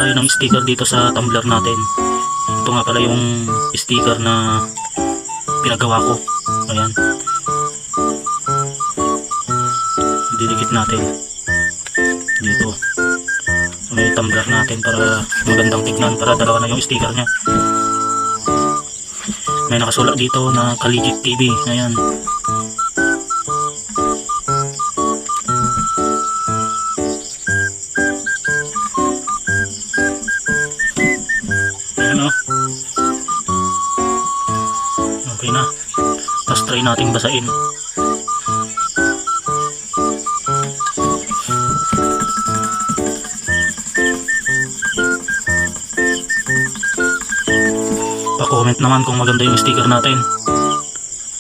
tayo ng sticker dito sa tumbler natin. Ito nga pala yung sticker na pinagawa ko. Ayan, didikit natin dito sa may tumbler natin para magandang tignan, para dalawa na yung sticker nya. May nakasulat dito na Kalijit TV. Ayan, okay na. Tapos try nating basain. Pa-comment naman kung maganda yung sticker natin.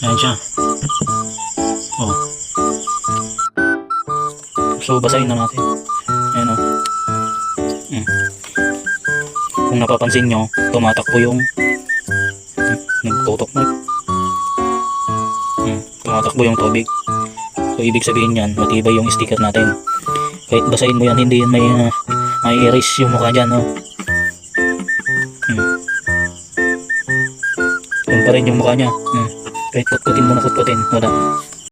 Ayan siya. Oh. So basahin na natin. Ayan o. Kung napapansin nyo, tumatakbo yung nagtutok na. Tumatakbo yung tubig. So ibig sabihin yan, matibay yung sticker natin. Kahit basahin mo yan, hindi yan may erase yung mukha dyan. No? Doon pa rin yung mukha nya. Kahit kutkutin mo na kutkutin, wala.